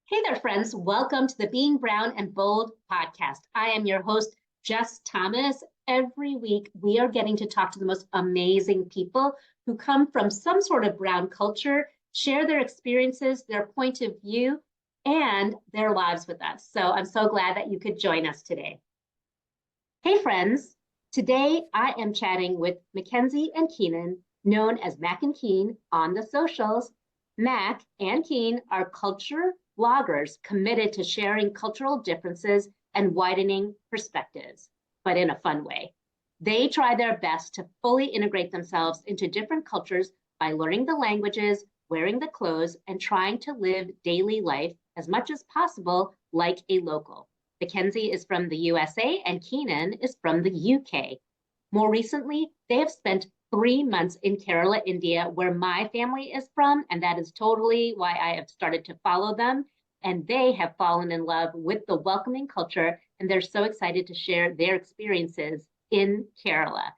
Hey there, friends. Welcome to the Being Brown and Bold podcast. I am your host, Jess Thomas. Every week, we are getting to talk to the most amazing people who come from some sort of brown culture, share their experiences, their point of view, and their lives with us. So I'm so glad that you could join us today. Hey, friends. Today, I am chatting with Mackenzie and Keenan, known as Mack&Keen on the socials. Mack and Keen are culture bloggers committed to sharing cultural differences and widening perspectives, but in a fun way. They try their best to fully integrate themselves into different cultures by learning the languages, wearing the clothes, and trying to live daily life as much as possible like a local. Mackenzie is from the USA and Keenan is from the UK. More recently, they have spent 3 months in Kerala, India, where my family is from, and that is totally why I have started to follow them. And they have fallen in love with the welcoming culture, and they're so excited to share their experiences in Kerala.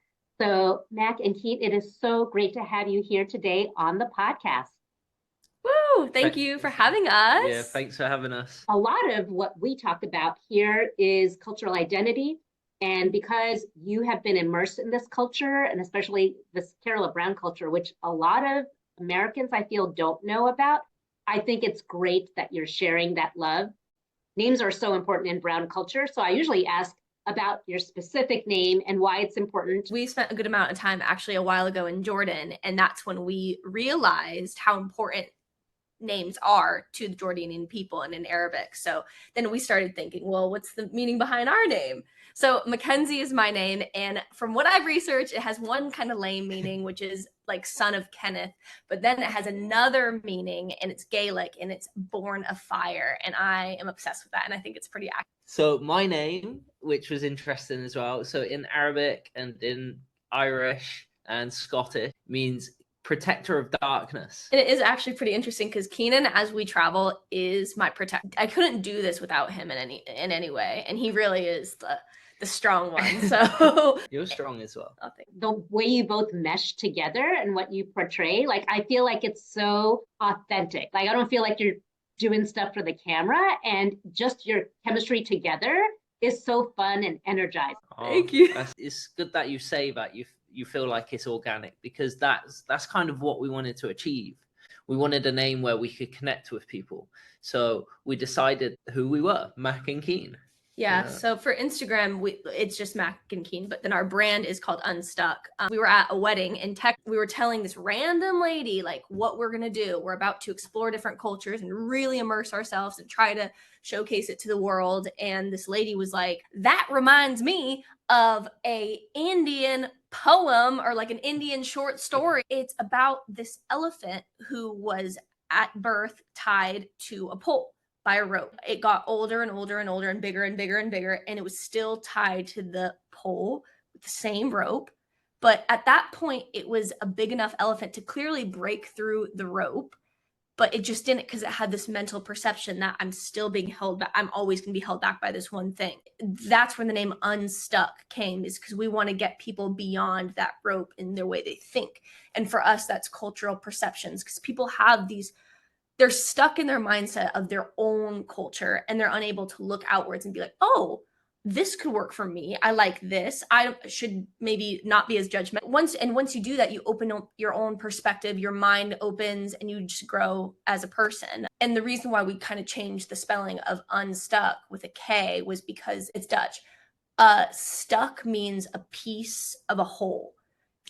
So, Mack and Keen, it is so great to have you here today on the podcast. Woo! Thank you for having us. Yeah, thanks for having us. A lot of what we talk about here is cultural identity. And because you have been immersed in this culture, and especially this Kerala brown culture, which a lot of Americans, I feel, don't know about, I think it's great that you're sharing that love. Names are so important in brown culture. So I usually ask about your specific name and why it's important. We spent a good amount of time actually a while ago in Jordan, and that's when we realized how important names are to the Jordanian people and in Arabic. So then we started thinking, well, what's the meaning behind our name? So Mackenzie is my name, and from what I've researched, it has one kind of lame meaning, which is like son of Kenneth, but then it has another meaning, and it's Gaelic, and it's born of fire, and I am obsessed with that, and I think it's pretty accurate. So my name, which was interesting as well, so in Arabic and in Irish and Scottish, means protector of darkness. And it is actually pretty interesting because Keenan, as we travel, is my protector. I couldn't do this without him in any way, and he really is the strong one. So You're strong as well. The way you both mesh together and what you portray, like I feel like it's so authentic. Like I don't feel like you're doing stuff for the camera, and just your chemistry together is so fun and energizing. Thank you. It's good that you say that you feel like it's organic, because that's kind of what we wanted to achieve. We wanted a name where we could connect with people. So we decided who we were, Mack&Keen. Yeah, so for Instagram, it's just Mack&Keen, but then our brand is called Unstuk. We were at a wedding, and we were telling this random lady, like, what we're going to do. We're about to explore different cultures and really immerse ourselves and try to showcase it to the world. And this lady was like, that reminds me of a Indian poem or like an Indian short story. It's about this elephant who was at birth tied to a pole by a rope. It got older and older and older and bigger and bigger and bigger, and it was still tied to the pole with the same rope. But at that point, it was a big enough elephant to clearly break through the rope, but it just didn't, because it had this mental perception that I'm still being held back. I'm always going to be held back by this one thing. That's where the name Unstuck came, is because we want to get people beyond that rope in their way they think. And for us, that's cultural perceptions, because people have they're stuck in their mindset of their own culture, and they're unable to look outwards and be like, oh, this could work for me. I like this. I should maybe not be as judgmental. Once you do that, you open up your own perspective, your mind opens, and you just grow as a person. And the reason why we kind of changed the spelling of Unstuck with a K was because it's Dutch. Stuck means a piece of a whole.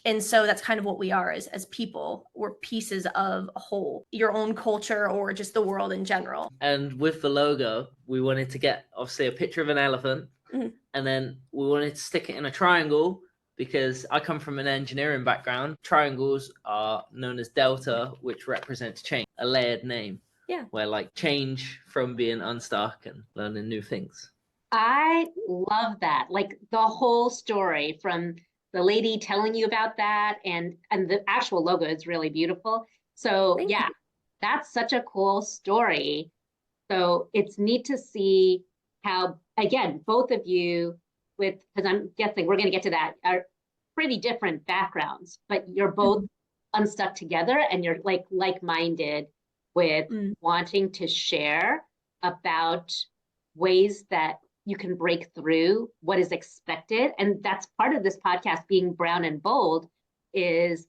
And so that's kind of what we are as people. We're pieces of a whole, your own culture or just the world in general. And with the logo, we wanted to get, obviously, a picture of an elephant. Mm-hmm. And then we wanted to stick it in a triangle, because I come from an engineering background. Triangles are known as delta, which represents change, a layered name. Yeah. Where like change from being unstuck and learning new things. I love that. Like the whole story, from the lady telling you about that, and the actual logo is really beautiful. So Thank you. That's such a cool story. So it's neat to see how, again, both of you, because I'm guessing we're going to get to that, are pretty different backgrounds, but you're both unstuck together, and you're like-minded with wanting to share about ways that you can break through what is expected. And that's part of this podcast, Being Brown and Bold, is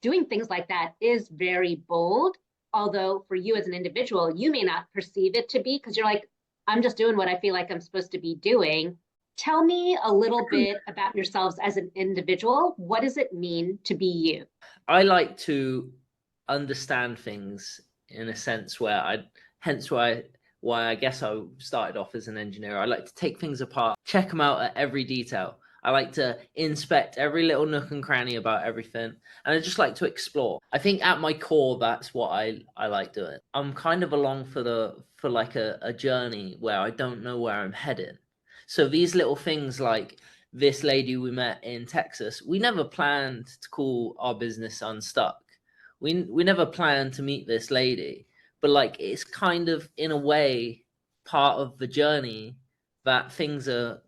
doing things like that is very bold. Although for you as an individual, you may not perceive it to be, because you're like, I'm just doing what I feel like I'm supposed to be doing. Tell me a little bit about yourselves as an individual. What does it mean to be you? I like to understand things in a sense where why I guess I started off as an engineer. I like to take things apart, check them out at every detail. I like to inspect every little nook and cranny about everything. And I just like to explore. I think at my core, that's what I like doing. I'm kind of along for like a journey where I don't know where I'm heading. So these little things like this lady we met in Texas, we never planned to call our business Unstuck. We never planned to meet this lady, but like it's kind of in a way part of the journey that things are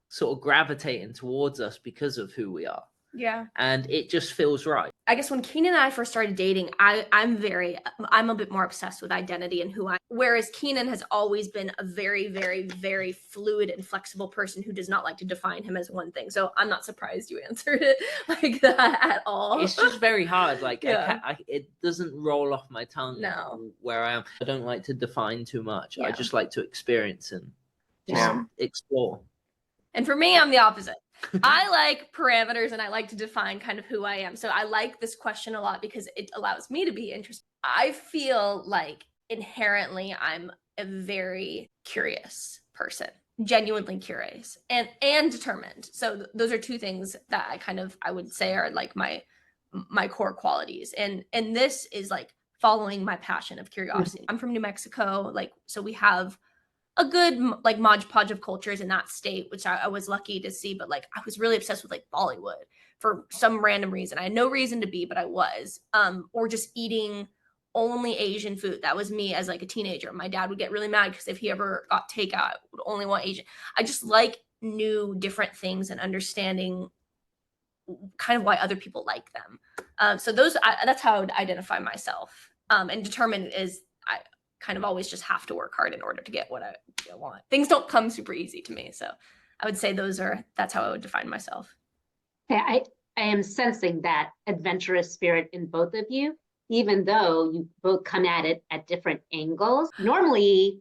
sort of gravitating towards us because of who we are. Yeah. And it just feels right. I guess when Keenan and I first started dating, I'm a bit more obsessed with identity and who I am. Whereas Keenan has always been a very, very, very fluid and flexible person who does not like to define him as one thing. So I'm not surprised you answered it like that at all. It's just very hard. Like Yeah. it doesn't roll off my tongue. No. Where I am. I don't like to define too much. Yeah. I just like to experience and just Yeah. explore. And for me, I'm the opposite. I like parameters and I like to define kind of who I am. So I like this question a lot because it allows me to be interested. I feel like inherently I'm a very curious person, genuinely curious and determined. So those are two things that I would say are like my core qualities. And this is like following my passion of curiosity. I'm from New Mexico, so we have a good like Mod Podge of cultures in that state, which I was lucky to see. But like I was really obsessed with like Bollywood for some random reason. I had no reason to be, but I was. Or just eating only Asian food. That was me as like a teenager. My dad would get really mad because if he ever got takeout, I would only want Asian. I just like new different things and understanding kind of why other people like them. So that's how I would identify myself. And determined is I kind of always just have to work hard in order to get what I want. Things don't come super easy to me. So I would say that's how I would define myself. Yeah, I am sensing that adventurous spirit in both of you, even though you both come at it at different angles. Normally,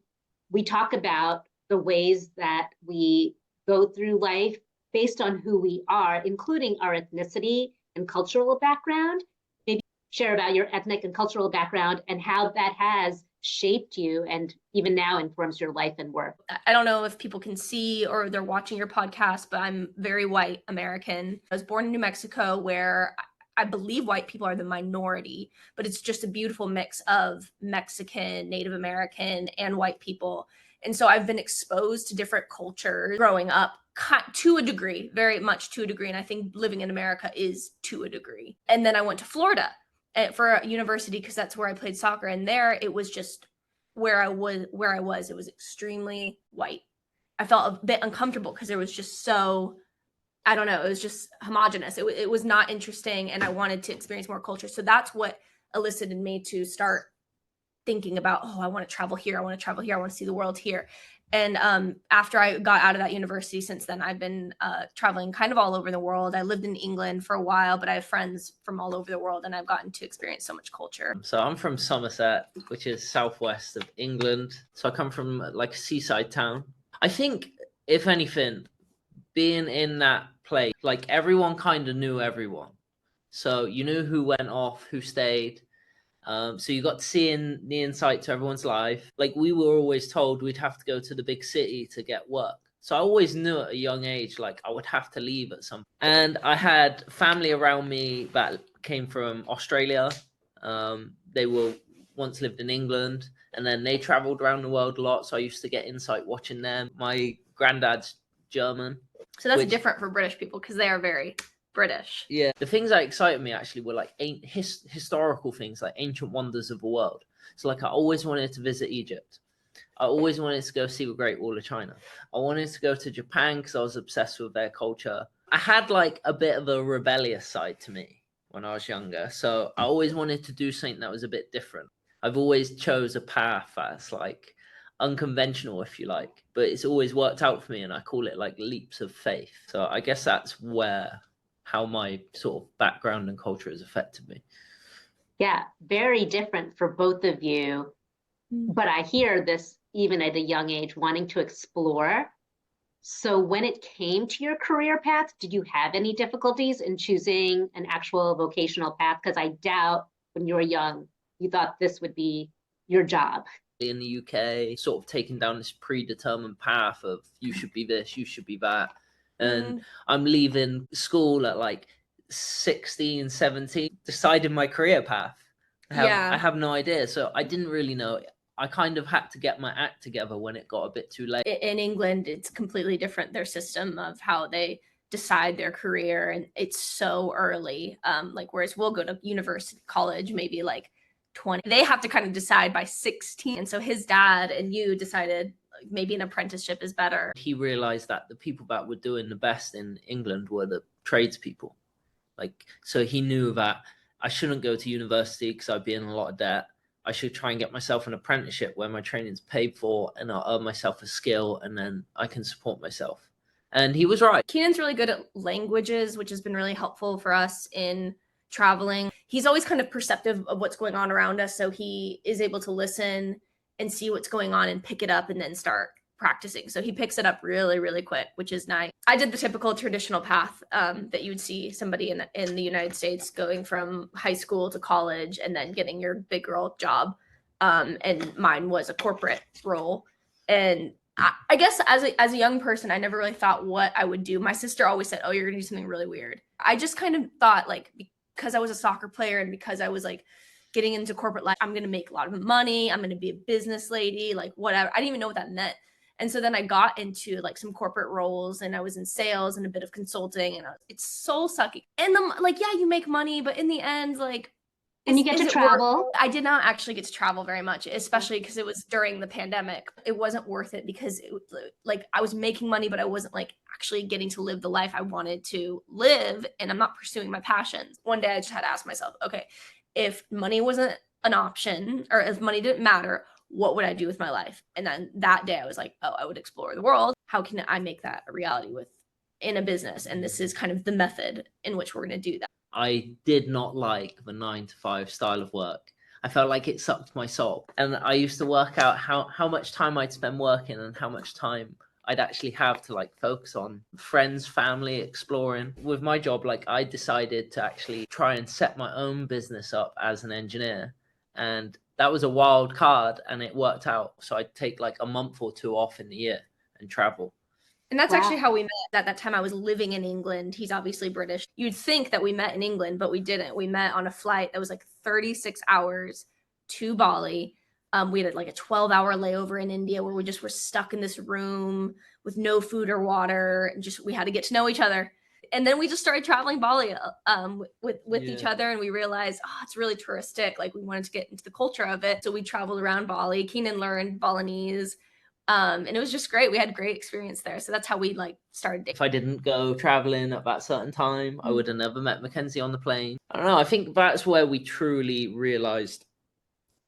we talk about the ways that we go through life based on who we are, including our ethnicity and cultural background. Maybe share about your ethnic and cultural background and how that has shaped you and even now informs your life and work. I don't know if people can see or they're watching your podcast, but I'm very white American. I was born in New Mexico, where I believe white people are the minority, but it's just a beautiful mix of Mexican, Native American, and white people. And so I've been exposed to different cultures growing up to a degree, very much to a degree. And I think living in America is to a degree. And then I went to Florida for a university because that's where I played soccer. And there it was just where I was, it was extremely white. I felt a bit uncomfortable because there was just so, I don't know, it was just homogenous. It was not interesting, and I wanted to experience more culture. So that's what elicited me to start thinking about, I want to travel here. I want to travel here. I want to see the world here. And after I got out of that university, since then, I've been traveling kind of all over the world. I lived in England for a while, but I have friends from all over the world, and I've gotten to experience so much culture. So I'm from Somerset, which is southwest of England. So I come from like a seaside town. I think, if anything, being in that place, like everyone kind of knew everyone. So you knew who went off, who stayed. So you got to see in the insight to everyone's life. Like we were always told we'd have to go to the big city to get work. So I always knew at a young age, like I would have to leave at some point. And I had family around me that came from Australia. They were once lived in England, and then they traveled around the world a lot. So I used to get insight watching them. My granddad's German. So that's different for British people because they are very British. Yeah. The things that excited me actually were like historical things, like ancient wonders of the world. So like I always wanted to visit Egypt. I always wanted to go see the Great Wall of China. I wanted to go to Japan because I was obsessed with their culture. I had like a bit of a rebellious side to me when I was younger. So I always wanted to do something that was a bit different. I've always chose a path that's like, unconventional, if you like, but it's always worked out for me, and I call it like leaps of faith. So I guess that's how my sort of background and culture has affected me. Yeah, very different for both of you. But I hear this even at a young age, wanting to explore. So when it came to your career path, did you have any difficulties in choosing an actual vocational path? Because I doubt when you were young, you thought this would be your job. In the UK, sort of taking down this predetermined path of you should be this, you should be that. And I'm leaving school at like 16, 17, deciding my career path. I have no idea. So I didn't really know. I kind of had to get my act together when it got a bit too late. In England, it's completely different, their system of how they decide their career, and it's so early. Like whereas we'll go to university, college, maybe like 20. They have to kind of decide by 16. And so his dad and you decided like, maybe an apprenticeship is better. He realized that the people that were doing the best in England were the tradespeople. Like, so he knew that I shouldn't go to university because I'd be in a lot of debt. I should try and get myself an apprenticeship where my training's paid for and I'll earn myself a skill and then I can support myself. And he was right. Keenan's really good at languages, which has been really helpful for us in traveling. He's always kind of perceptive of what's going on around us. So he is able to listen and see what's going on and pick it up and then start practicing. So he picks it up really, really quick, which is nice. I did the typical traditional path that you would see somebody in the United States going from high school to college and then getting your big girl job. And mine was a corporate role. And I guess as a young person, I never really thought what I would do. My sister always said, oh, you're going to do something really weird. I just kind of thought like, because I was a soccer player and because I was like getting into corporate life, I'm going to make a lot of money. I'm going to be a business lady, like whatever. I didn't even know what that meant. And so then I got into like some corporate roles and I was in sales and a bit of consulting and it's soul sucking. And like, yeah, you make money, but in the end, like, and you get to travel. I did not actually get to travel very much, especially because it was during the pandemic. It wasn't worth it because like I was making money, but I wasn't like actually getting to live the life I wanted to live. And I'm not pursuing my passions. One day I just had to ask myself, okay, if money wasn't an option or if money didn't matter, what would I do with my life? And then that day I was like, oh, I would explore the world. How can I make that a reality in a business? And this is kind of the method in which we're going to do that. I did not like the 9-to-5 style of work. I felt like it sucked my soul. And I used to work out how much time I'd spend working and how much time I'd actually have to like focus on friends, family, exploring. With my job, like I decided to actually try and set my own business up as an engineer. And that was a wild card and it worked out. So I'd take like a month or two off in the year and travel. And that's actually how we met. At that time I was living in England. He's obviously British. You'd think that we met in England, but we didn't. We met on a flight that was like 36 hours to Bali. We had like a 12-hour layover in India where we just were stuck in this room with no food or water. And just, we had to get to know each other. And then we just started traveling Bali with each other. And we realized, oh, it's really touristic. Like we wanted to get into the culture of it. So we traveled around Bali. Keenan learned Balinese. And it was just great. We had a great experience there. So that's how we like started dating. If I didn't go traveling at that certain time, I would have never met Mackenzie on the plane. I don't know. I think that's where we truly realized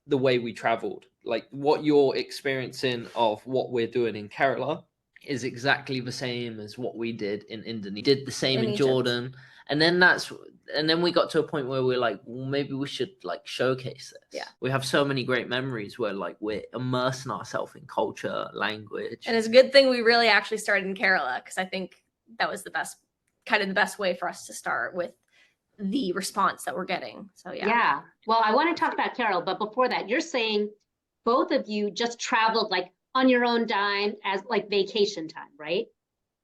the way we traveled. Like what you're experiencing of what we're doing in Kerala is exactly the same as what we did in Indonesia. We did the same in Jordan. And then we got to a point where we're like, well, maybe we should like showcase this. Yeah. We have so many great memories where like we're immersing ourselves in culture, language. And it's a good thing we really actually started in Kerala, because I think that was the best way for us to start with the response that we're getting. So yeah. Well, I want to talk about Kerala, but before that, you're saying both of you just traveled like on your own dime as like vacation time, right?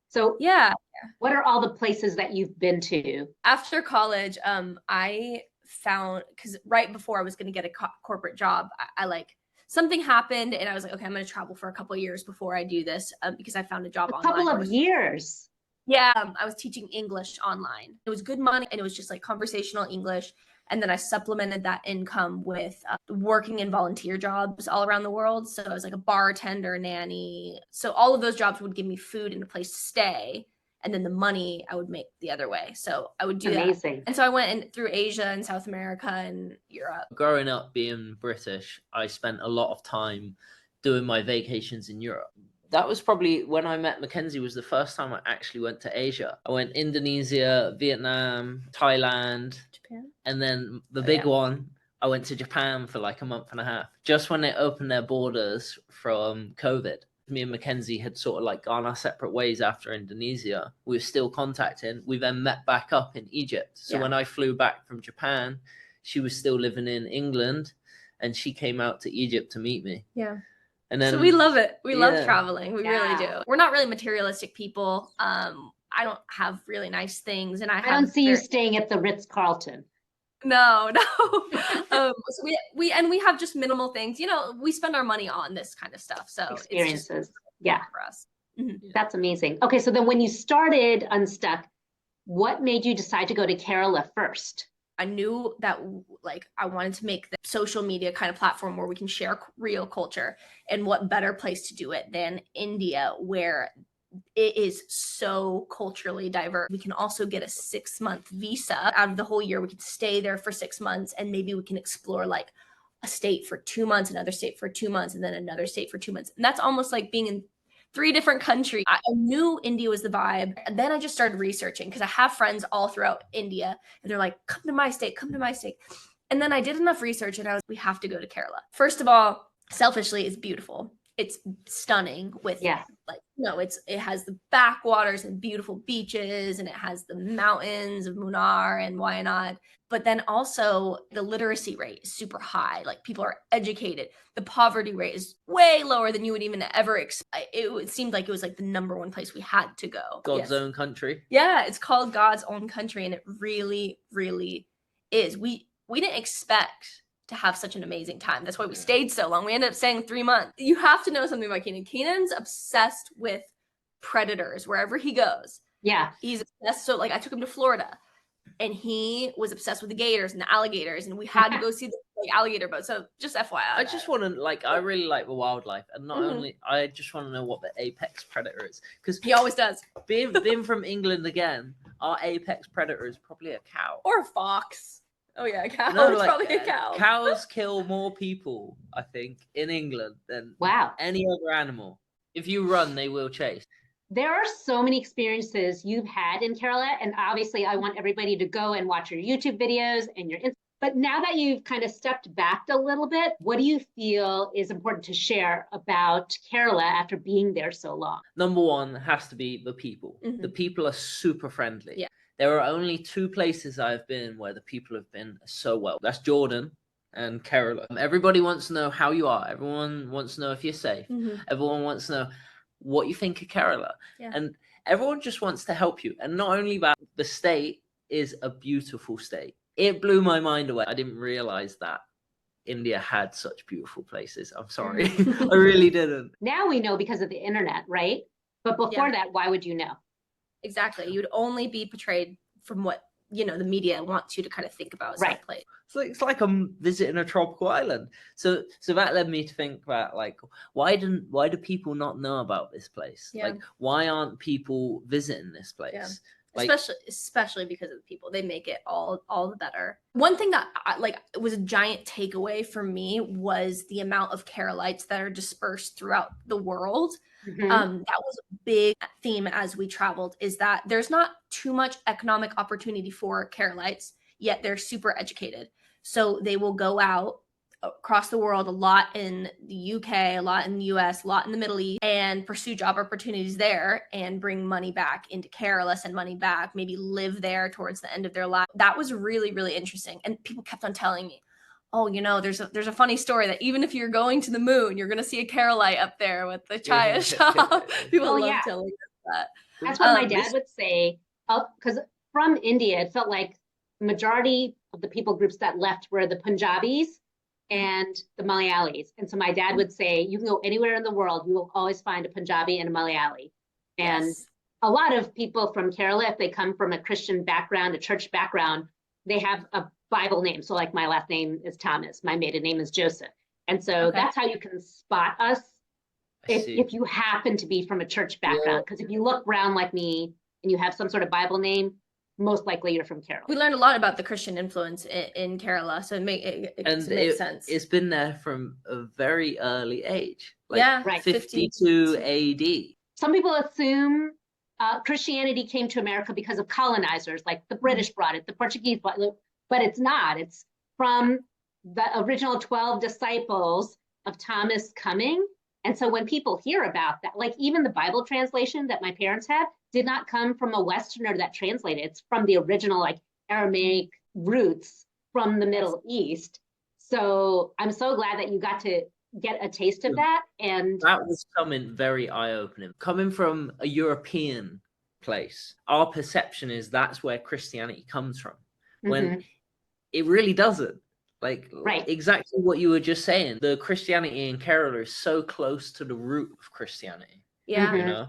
So yeah. What are all the places that you've been to? After college, I found, because right before I was going to get a corporate job, I like something happened and I was like, okay, I'm going to travel for a couple of years before I do this, because I found a job online. A couple of years. Yeah, I was teaching English online. It was good money and it was just like conversational English. And then I supplemented that income with working in volunteer jobs all around the world. So I was like a bartender, nanny. So all of those jobs would give me food and a place to stay. And then the money I would make the other way. So I would do Amazing. That. And so I went through Asia and South America and Europe. Growing up being British, I spent a lot of time doing my vacations in Europe. That was probably when I met Mackenzie, was the first time I actually went to Asia. I went Indonesia, Vietnam, Thailand, Japan. And then the big one, I went to Japan for like a month and a half, just when they opened their borders from COVID. Me and Mackenzie had sort of like gone our separate ways after Indonesia. We were still contacting. We then met back up in Egypt. So when I flew back from Japan, she was still living in England, and she came out to Egypt to meet me. Yeah. And then, so we love it. We love traveling. We really do. We're not really materialistic people. I don't have really nice things, and I don't see you staying at the Ritz-Carlton. No. So we have just minimal things. You know, we spend our money on this kind of stuff. So experiences. For us. Mm-hmm. That's amazing. Okay, so then when you started Unstuk, what made you decide to go to Kerala first? I knew that like I wanted to make the social media kind of platform where we can share real culture, and what better place to do it than India, where it is so culturally diverse. We can also get a 6-month visa out of the whole year. We can stay there for 6 months, and maybe we can explore like a state for 2 months, another state for 2 months, and then another state for 2 months. And that's almost like being in 3 different countries. I knew India was the vibe. And then I just started researching because I have friends all throughout India, and they're like, come to my state, come to my state. And then I did enough research, and we have to go to Kerala. First of all, selfishly, it's beautiful. It's stunning with it has the backwaters and beautiful beaches, and it has the mountains of Munnar and Wayanad. But then also the literacy rate is super high. Like, people are educated. The poverty rate is way lower than you would even ever expect. It seemed like it was like the number one place we had to go. God's own country. Yeah, it's called God's own country, and it really, really is. We didn't expect to have such an amazing time. That's why we stayed so long. We ended up staying 3 months. You have to know something about Keenan. Keenan's obsessed with predators wherever he goes. Yeah. He's obsessed. So like I took him to Florida, and he was obsessed with the gators and the alligators, and we had to go see the alligator boat. So just FYI. I just want to I really like the wildlife, and not only, I just want to know what the apex predator is, because he always does. Being from England again, our apex predator is probably a cow or a fox. Oh yeah, a cow. No, it's probably a cow. Cows kill more people, I think, in England than any other animal. If you run, they will chase. There are so many experiences you've had in Kerala, and obviously I want everybody to go and watch your YouTube videos and your Instagram. But now that you've kind of stepped back a little bit, what do you feel is important to share about Kerala after being there so long? Number one has to be the people. Mm-hmm. The people are super friendly. Yeah. There are only 2 places I've been where the people have been so well. That's Jordan and Kerala. Everybody wants to know how you are. Everyone wants to know if you're safe. Mm-hmm. Everyone wants to know what you think of Kerala. Yeah. And everyone just wants to help you. And not only that, the state is a beautiful state. It blew my mind away. I didn't realize that India had such beautiful places. I'm sorry. I really didn't. Now we know because of the internet, right? But before that, why would you know? Exactly. You'd only be portrayed from what, the media wants you to kind of think about as that place. So it's like I'm visiting a tropical island. So that led me to think that, like, why do people not know about this place? Yeah. Like, why aren't people visiting this place? Yeah. Like, especially because of the people. They make it all the better. One thing that was a giant takeaway for me was the amount of Keralites that are dispersed throughout the world. Mm-hmm. That was a big theme as we traveled, is that there's not too much economic opportunity for Keralites, yet they're super educated. So they will go out across the world, a lot in the UK, a lot in the US, a lot in the Middle East, and pursue job opportunities there and bring money back into Kerala, send money back, maybe live there towards the end of their life. That was really, really interesting. And people kept on telling me, oh, there's a funny story that even if you're going to the moon, you're going to see a Keralite up there with the chaya shop. People love telling us that. That's what my dad would say. Because from India, it felt like the majority of the people groups that left were the Punjabis and the Malayalis. And so my dad would say, you can go anywhere in the world, you will always find a Punjabi and a Malayali. And a lot of people from Kerala, if they come from a Christian background, a church background, they have a Bible name. So like my last name is Thomas, my maiden name is Joseph. And so that's how you can spot us if you happen to be from a church background. Because if you look brown like me and you have some sort of Bible name, most likely you're from Kerala. We learned a lot about the Christian influence in Kerala, so it makes sense. It's been there from a very early age, like yeah, right. 52 AD. Some people assume Christianity came to America because of colonizers, like the British brought it, the Portuguese brought it, but it's not. It's from the original 12 disciples of Thomas coming. And so when people hear about that, like even the Bible translation that my parents had did not come from a Westerner that translated. It's from the original like Aramaic roots from the Middle East. So I'm so glad that you got to get a taste of that. And that was something very eye-opening. Coming from a European place, our perception is that's where Christianity comes from, when it really doesn't. Like exactly what you were just saying. The Christianity in Kerala is so close to the root of Christianity. Yeah. You know?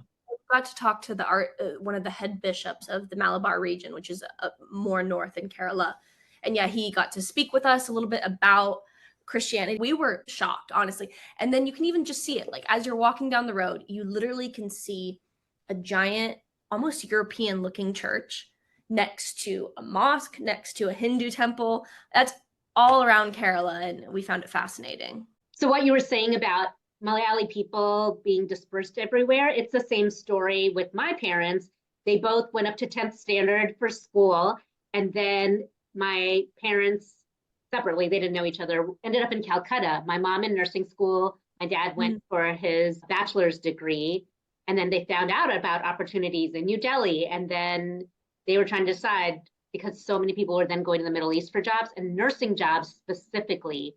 I got to talk to one of the head bishops of the Malabar region, which is more north in Kerala. And yeah, he got to speak with us a little bit about Christianity. We were shocked, honestly. And then you can even just see it. Like as you're walking down the road, you literally can see a giant, almost European looking church next to a mosque, next to a Hindu temple. That's all around Kerala, and we found it fascinating. So what you were saying about Malayali people being dispersed everywhere, it's the same story with my parents. They both went up to 10th standard for school, and then my parents separately, they didn't know each other, ended up in Calcutta. My mom in nursing school, my dad went for his bachelor's degree, and then they found out about opportunities in New Delhi, and then they were trying to decide, because so many people were then going to the Middle East for jobs, and nursing jobs specifically.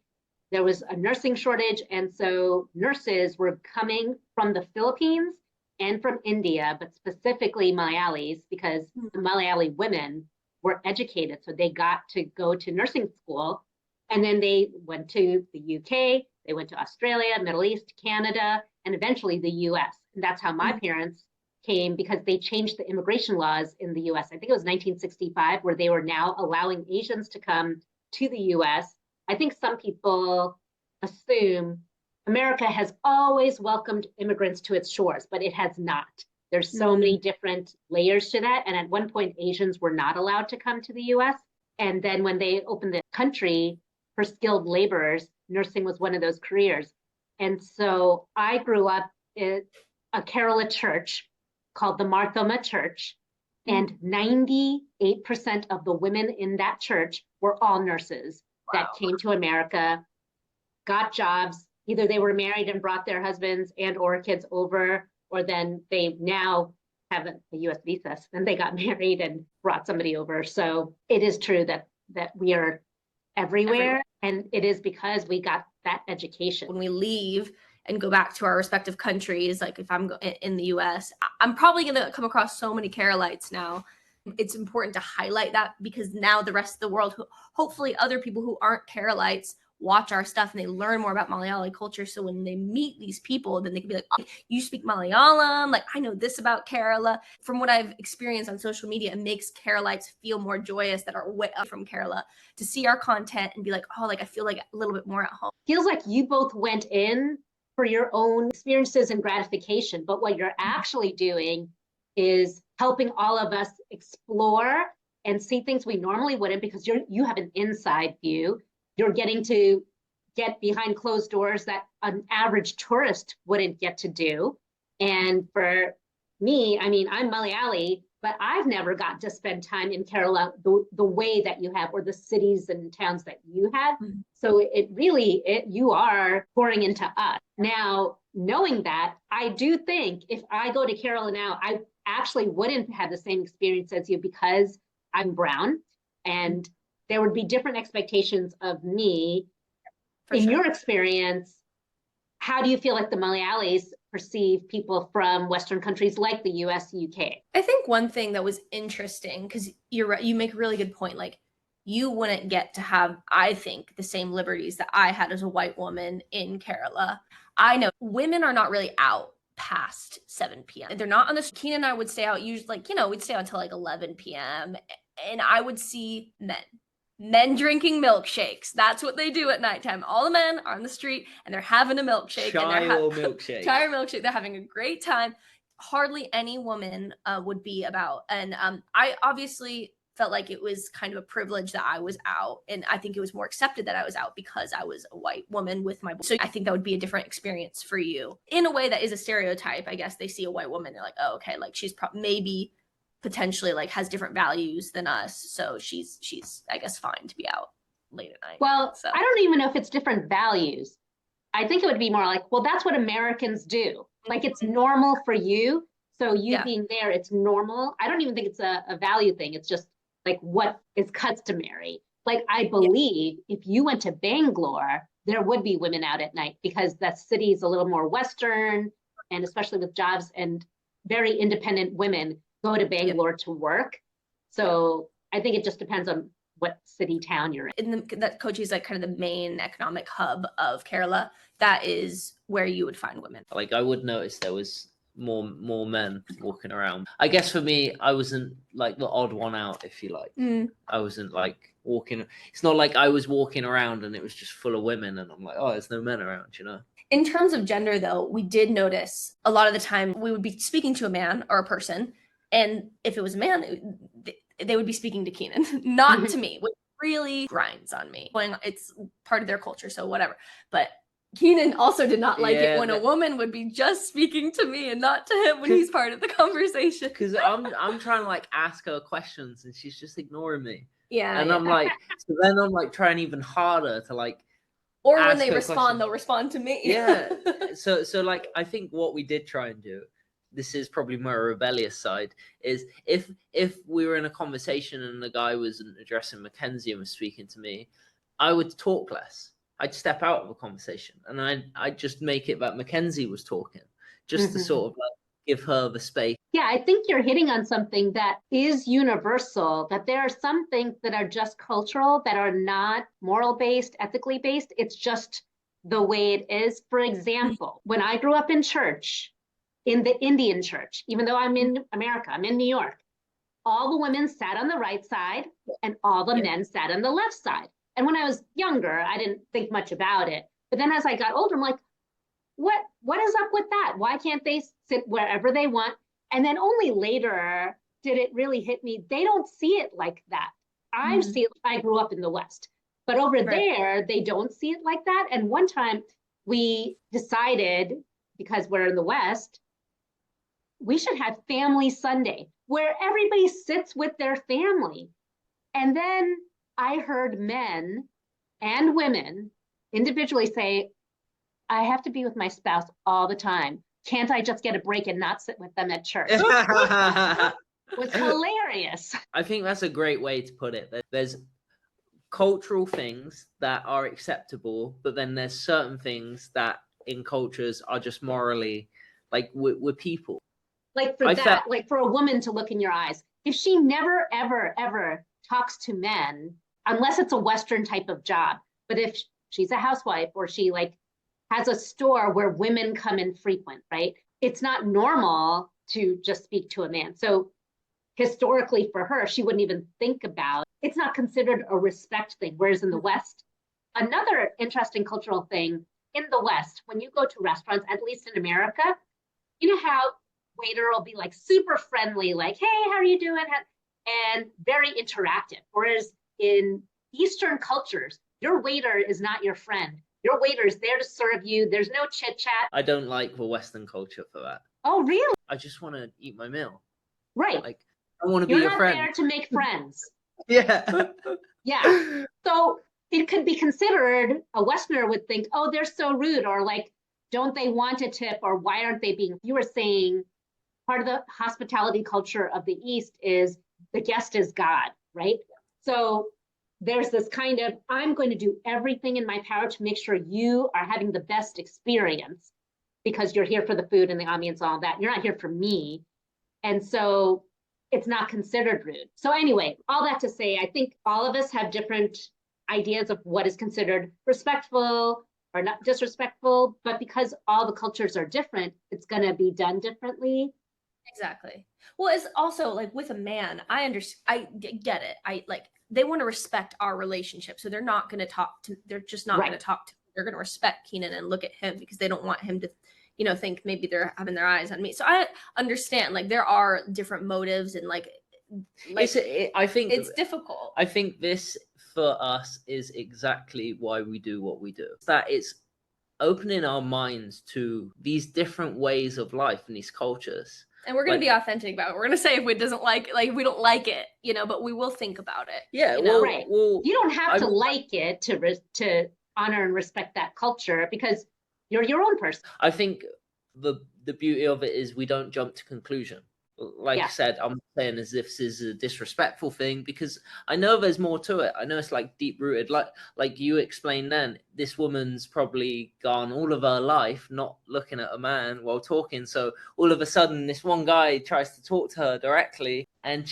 There was a nursing shortage, and so nurses were coming from the Philippines and from India, but specifically Malayalis, because the Malayali women were educated, so they got to go to nursing school, and then they went to the UK, they went to Australia, Middle East, Canada, and eventually the US. And that's how my parents came, because they changed the immigration laws in the US. I think it was 1965, where they were now allowing Asians to come to the US. I think some people assume America has always welcomed immigrants to its shores, but it has not. There's so many different layers to that. And at one point, Asians were not allowed to come to the US. And then when they opened the country for skilled laborers, nursing was one of those careers. And so I grew up in a Kerala church called the Marthoma Church, and 98% of the women in that church were all nurses that came to America, got jobs. Either they were married and brought their husbands and or kids over, or then they now have a US visa, and they got married and brought somebody over. So it is true that we are everywhere, and it is because we got that education. When we leave and go back to our respective countries, like if I'm in the US, I'm probably going to come across so many Keralites now. It's important to highlight that, because now the rest of the world, hopefully other people who aren't Keralites, watch our stuff and they learn more about Malayali culture. So when they meet these people, then they can be like, oh, you speak Malayalam, like I know this about Kerala. From what I've experienced on social media, it makes Keralites feel more joyous that are way up from Kerala to see our content and be like, oh, like I feel like a little bit more at home. Feels like you both went in for your own experiences and gratification, but what you're actually doing is helping all of us explore and see things we normally wouldn't, because you have an inside view. You're getting to get behind closed doors that an average tourist wouldn't get to do. And for me, I mean, I'm Malayali, but I've never got to spend time in Kerala the way that you have, or the cities and towns that you have. So you are pouring into us. Now, knowing that, I do think if I go to Kerala now, I actually wouldn't have the same experience as you, because I'm brown, and there would be different expectations of me. In your experience, how do you feel like the Malayalis perceive people from Western countries like the US, UK? I think one thing that was interesting, because you're right, you make a really good point. Like, you wouldn't get to have, I think, the same liberties that I had as a white woman in Kerala. I know women are not really out past 7 p.m. They're not on the street. Keenan and I would stay out usually, like, we'd stay out until like 11 p.m. And I would see men drinking milkshakes. That's what they do at nighttime. All the men are on the street and they're having a milkshake. Chai or milkshake. They're having a great time. Hardly any woman would be about. And I obviously felt like it was kind of a privilege that I was out. And I think it was more accepted that I was out because I was a white woman with my boys. So I think that would be a different experience for you in a way that is a stereotype. I guess they see a white woman, they're like, oh, okay, like she's maybe potentially like has different values than us. So she's I guess fine to be out late at night. Well, so I don't even know if it's different values. I think it would be more like, well, that's what Americans do. Like it's normal for you. So you being there, it's normal. I don't even think it's a value thing. It's just like what is customary. Like I believe if you went to Bangalore, there would be women out at night because that city is a little more Western, and especially with jobs, and very independent women go to Bangalore to work. So I think it just depends on what city, town you're in. That Kochi is like kind of the main economic hub of Kerala. That is where you would find women. Like I would notice there was more men walking around. I guess for me, I wasn't like the odd one out, if you like. I wasn't like walking. It's not like I was walking around and it was just full of women and I'm like, oh, there's no men around, you know? In terms of gender, though, we did notice a lot of the time we would be speaking to a man or a person. And if it was a man, they would be speaking to Keenan, not to me, which really grinds on me. It's part of their culture, so whatever. But Keenan also did not like it when a woman would be just speaking to me and not to him when he's part of the conversation. Because I'm trying to like ask her questions and she's just ignoring me. Yeah. And I'm like, so then I'm like trying even harder to like. Or when they respond, they'll respond to me. Yeah. So like I think what we did try and do, this is probably my rebellious side, is if we were in a conversation and the guy wasn't addressing Mackenzie and was speaking to me, I would talk less. I'd step out of a conversation and I'd just make it that Mackenzie was talking, just to sort of like give her the space. Yeah, I think you're hitting on something that is universal, that there are some things that are just cultural, that are not moral-based, ethically based. It's just the way it is. For example, when I grew up in church, in the Indian church, even though I'm in America, I'm in New York, all the women sat on the right side and all the men sat on the left side. And when I was younger, I didn't think much about it. But then as I got older, I'm like, what is up with that? Why can't they sit wherever they want? And then only later did it really hit me. They don't see it like that. I grew up in the West, but over there, they don't see it like that. And one time we decided, because we're in the West, we should have Family Sunday where everybody sits with their family. And then I heard men and women individually say, I have to be with my spouse all the time. Can't I just get a break and not sit with them at church? It was hilarious. I think that's a great way to put it. There's cultural things that are acceptable, but then there's certain things that in cultures are just morally, like we're people. Like like for a woman to look in your eyes, if she never, ever, ever talks to men, unless it's a Western type of job, but if she's a housewife or she like has a store where women come and frequent, right? It's not normal to just speak to a man. So historically for her, she wouldn't even think about, it's not considered a respect thing. Whereas in the West, another interesting cultural thing in the West, when you go to restaurants, at least in America, you know how waiter will be like super friendly, like, hey, how are you doing? And very interactive. Whereas in Eastern cultures, your waiter is not your friend. Your waiter is there to serve you. There's no chit chat. I don't like the Western culture for that. Oh, really? I just want to eat my meal. Right. Like, I want to be your friend. You're not there to make friends. Yeah. Yeah. So it could be considered, a Westerner would think, oh, they're so rude, or like, don't they want a tip, or why aren't they being, you were saying part of the hospitality culture of the East is the guest is God, right? So there's this kind of, I'm going to do everything in my power to make sure you are having the best experience because you're here for the food and the ambience, all that. You're not here for me. And so it's not considered rude. So anyway, all that to say, I think all of us have different ideas of what is considered respectful or not disrespectful, but because all the cultures are different, it's going to be done differently. Exactly. Well, it's also like with a man, I get it. They want to respect our relationship. So they're not going to talk to, they're just not going to talk to, they're going to respect Keenan and look at him because they don't want him to, you know, think maybe they're having their eyes on me. So I understand, like, there are different motives and like like I think it's difficult. I think this for us is exactly why we do what we do. That it's opening our minds to these different ways of life and these cultures. And we're going to be authentic about it. We're going to say if it doesn't like we don't like it, you know, but we will think about it. Yeah, right. Well, you don't have to like it to honor and respect that culture because you're your own person. I think the beauty of it is we don't jump to conclusion. Like I said, I'm saying as if this is a disrespectful thing because I know there's more to it. I know it's like deep rooted, like you explained then, this woman's probably gone all of her life not looking at a man while talking. So all of a sudden this one guy tries to talk to her directly and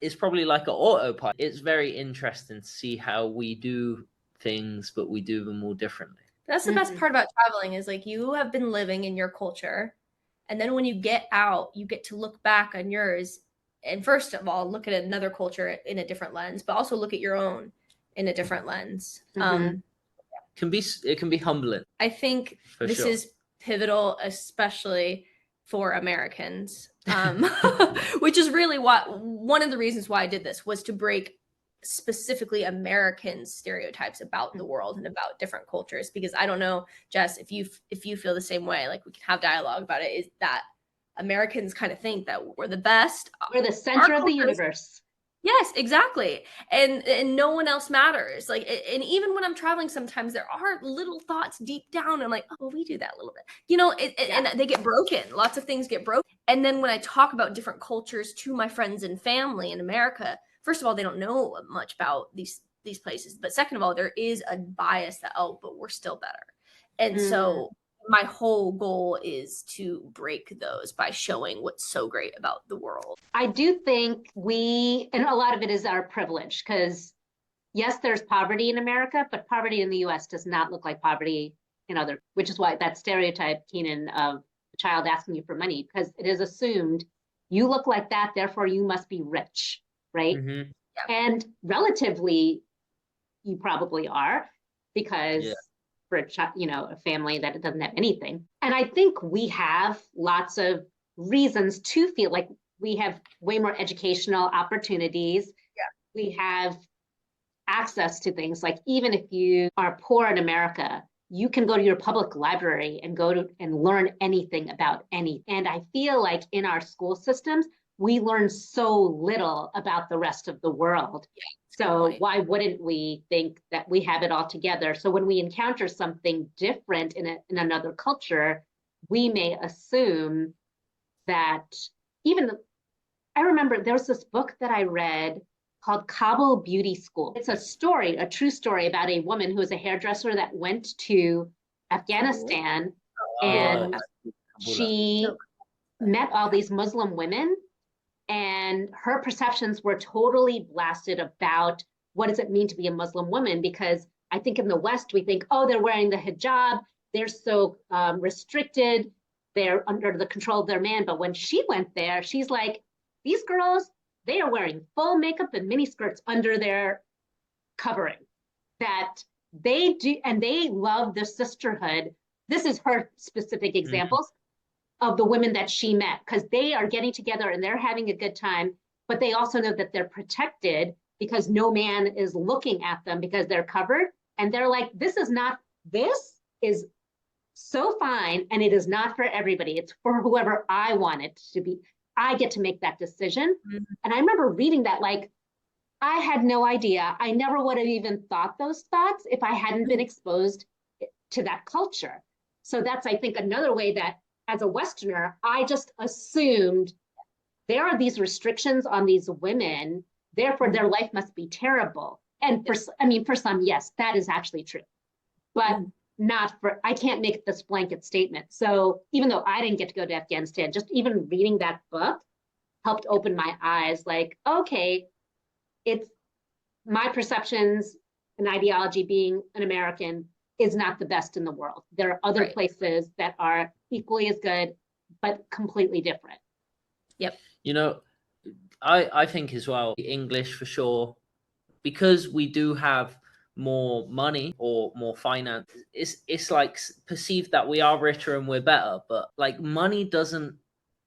it's probably like an autopilot. It's very interesting to see how we do things, but we do them all differently. That's the best part about traveling is like you have been living in your culture. And then when you get out, you get to look back on yours. And first of all, look at another culture in a different lens, but also look at your own in a different lens. It can be humbling. I think this is pivotal, especially for Americans, which is really one of the reasons why I did this was to break specifically American stereotypes about the world and about different cultures, because I don't know, Jess, if you feel the same way, like we can have dialogue about it, is that Americans kind of think that we're the best. We're the center of the universe. Yes, exactly. And no one else matters. Like, and even when I'm traveling, sometimes there are little thoughts deep down. I'm like, oh, we do that a little bit, you know, and they get broken. Lots of things get broken. And then when I talk about different cultures to my friends and family in America, first of all, they don't know much about these places. But second of all, there is a bias that, oh, but we're still better. And so my whole goal is to break those by showing what's so great about the world. I do think and a lot of it is our privilege, because yes, there's poverty in America, but poverty in the US does not look like poverty in other, which is why that stereotype, Keenan, of a child asking you for money, because it is assumed you look like that, therefore you must be rich. Right. Yeah. And relatively, you probably are, because for a family that doesn't have anything. And I think we have lots of reasons to feel like we have way more educational opportunities. Yeah. We have access to things like, even if you are poor in America, you can go to your public library and and learn anything about anything. And I feel like in our school systems, we learn so little about the rest of the world. Yeah, so why wouldn't we think that we have it all together? So when we encounter something different in another culture, we may assume that I remember there was this book that I read called Kabul Beauty School. It's a true story about a woman who was a hairdresser that went to Afghanistan and she met all these Muslim women. And her perceptions were totally blasted about what does it mean to be a Muslim woman? Because I think in the West, we think, oh, they're wearing the hijab. They're so restricted. They're under the control of their man. But when she went there, she's like, these girls, they are wearing full makeup and mini skirts under their covering. That they do, and they love the sisterhood. This is her specific examples. Of the women that she met, because they are getting together and they're having a good time, but they also know that they're protected because no man is looking at them because they're covered. And they're like, this is so fine. And it is not for everybody. It's for whoever I want it to be. I get to make that decision. And I remember reading that, like, I had no idea. I never would have even thought those thoughts if I hadn't been exposed to that culture. So that's, I think, another way that as a Westerner, I just assumed there are these restrictions on these women, therefore their life must be terrible. And for some, yes, that is actually true, but I can't make this blanket statement. So even though I didn't get to go to Afghanistan, just even reading that book helped open my eyes, like, okay, it's my perceptions and ideology being an American is not the best in the world. There are other places that are equally as good, but completely different. Yep. You know, I think as well, English for sure, because we do have more money or more finance, it's like perceived that we are richer and we're better, but like money doesn't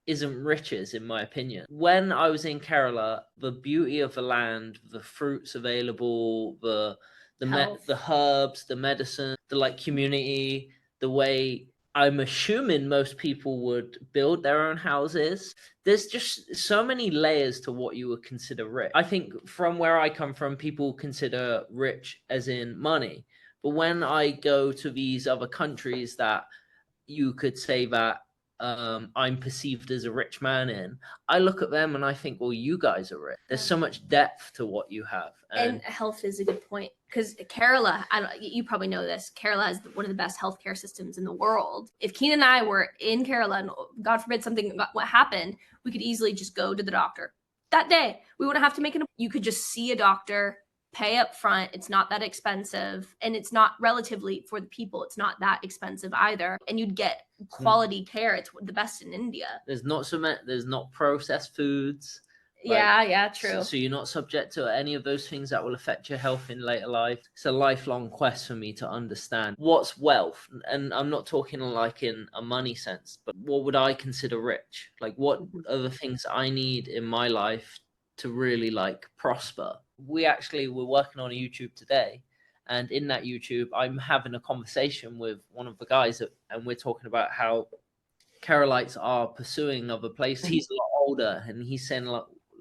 isn't riches, in my opinion. When I was in Kerala, the beauty of the land, the fruits available, the herbs, the medicine, the like community, the way I'm assuming most people would build their own houses. There's just so many layers to what you would consider rich. I think from where I come from, people consider rich as in money. But when I go to these other countries that you could say that I'm perceived as a rich man in, I look at them and I think, well, you guys are rich. There's so much depth to what you have. And health is a good point, because Kerala, you probably know this, Kerala has one of the best healthcare systems in the world. If Keenan and I were in Kerala and God forbid what happened, we could easily just go to the doctor that day. We wouldn't have to make an appointment. You could just see a doctor, pay up front. It's not that expensive, and it's not, relatively for the people, it's not that expensive either, and you'd get quality care. It's the best in India. There's not processed foods. True. So you're not subject to any of those things that will affect your health in later life. It's a lifelong quest for me to understand what's wealth. And I'm not talking like in a money sense, but what would I consider rich? Like, what are the things I need in my life to really like prosper? We're working on a YouTube today, and in that YouTube I'm having a conversation with one of the guys and we're talking about how Keralites are pursuing other places. He's a lot older and he's saying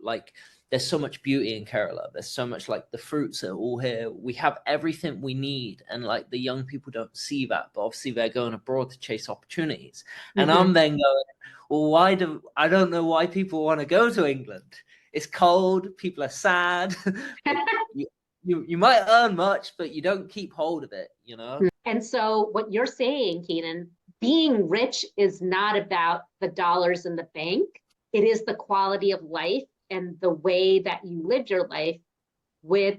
like there's so much beauty in Kerala. There's so much, like, the fruits are all here. We have everything we need. And like the young people don't see that, but obviously they're going abroad to chase opportunities. And I'm then going, well, I don't know why people want to go to England. It's cold. People are sad. you might earn much, but you don't keep hold of it, you know? And so what you're saying, Keenan, being rich is not about the dollars in the bank. It is the quality of life and the way that you live your life with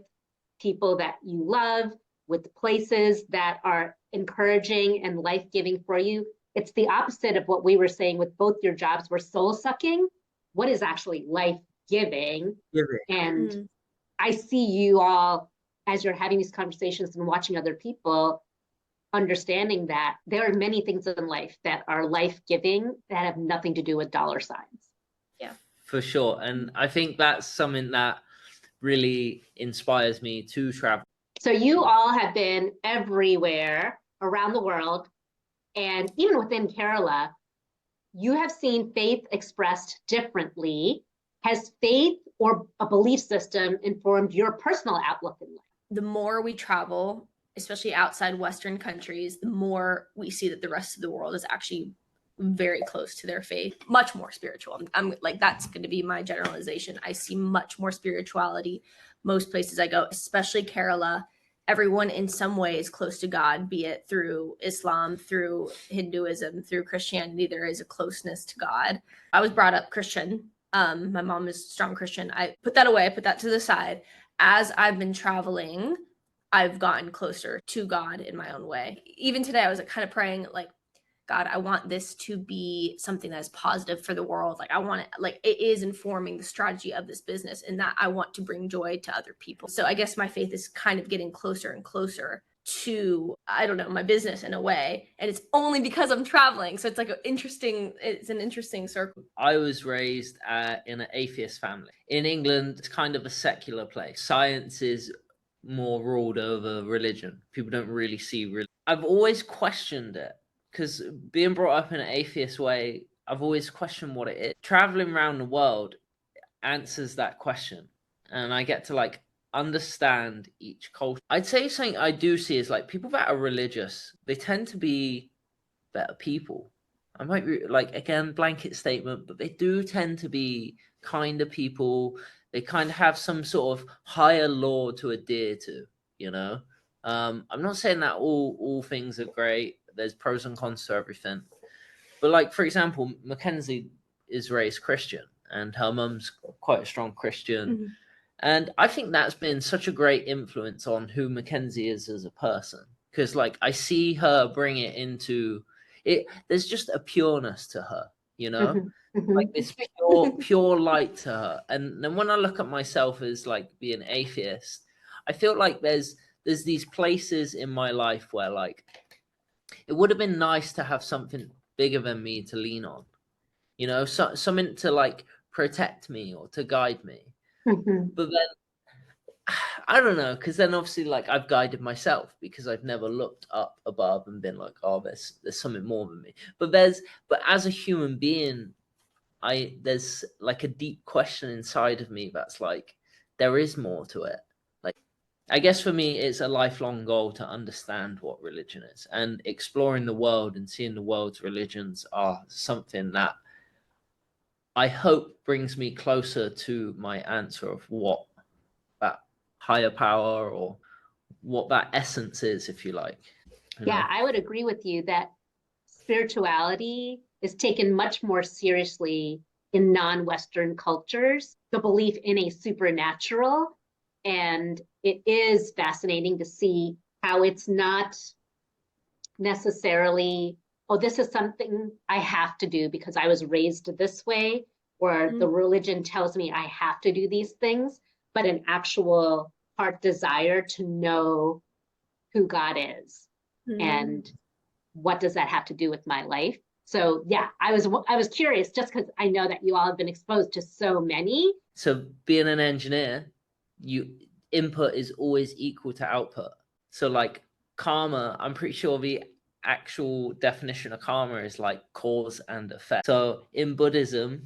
people that you love, with places that are encouraging and life-giving for you. It's the opposite of what we were saying with both your jobs were soul-sucking. What is actually life-giving? And I see you all, as you're having these conversations and watching other people, understanding that there are many things in life that are life-giving that have nothing to do with dollar signs. Yeah, for sure. And I think that's something that really inspires me to travel. So you all have been everywhere around the world, and even within Kerala, you have seen faith expressed differently. Has faith or a belief system informed your personal outlook in life? The more we travel, especially outside Western countries, the more we see that the rest of the world is actually very close to their faith, much more spiritual. I'm like, that's going to be my generalization. I see much more spirituality most places I go, especially Kerala. Everyone in some way is close to God, be it through Islam, through Hinduism, through Christianity. There is a closeness to God. I was brought up Christian. My mom is strong Christian. I put that away, I put that to the side. As I've been traveling, I've gotten closer to God in my own way. Even today, I was kind of praying, like, God, I want this to be something that is positive for the world. Like, I want it, like, it is informing the strategy of this business, and that I want to bring joy to other people. So I guess my faith is kind of getting closer and closer to, I don't know, my business in a way. And it's only because I'm traveling. So it's like it's an interesting circle. I was raised in an atheist family. In England, it's kind of a secular place. Science is more ruled over religion. People don't really see religion. I've always questioned it, because being brought up in an atheist way, I've always questioned what it is. Traveling around the world answers that question, and I get to like understand each culture. I'd say something I do see is like people that are religious, they tend to be better people. I might be like, again, blanket statement, but they do tend to be kinder people. They kind of have some sort of higher law to adhere to, you know? I'm not saying that all things are great. There's pros and cons to everything. But like, for example, Mackenzie is raised Christian and her mum's quite a strong Christian. Mm-hmm. And I think that's been such a great influence on who Mackenzie is as a person. Because like, I see her bring it into it. There's just a pureness to her, you know, like this pure light to her. And then when I look at myself as like being atheist, I feel like there's these places in my life where like, it would have been nice to have something bigger than me to lean on. something to like protect me or to guide me. Mhm. But then I don't know, because then obviously like I've guided myself because I've never looked up above and been like, oh, there's something more than me. But as a human being, there's like a deep question inside of me that's like, there is more to it. Like, I guess for me, it's a lifelong goal to understand what religion is, and exploring the world and seeing the world's religions are something that I hope brings me closer to my answer of what that higher power or what that essence is, if you like. Yeah, I would agree with you that spirituality is taken much more seriously in non-Western cultures, the belief in a supernatural. And it is fascinating to see how it's not necessarily, oh, this is something I have to do because I was raised this way, or the religion tells me I have to do these things, but an actual heart desire to know who God is and what does that have to do with my life. So yeah, I was curious just because I know that you all have been exposed to so many. So being an engineer, input is always equal to output. So like karma, I'm pretty sure the actual definition of karma is like cause and effect. So in Buddhism,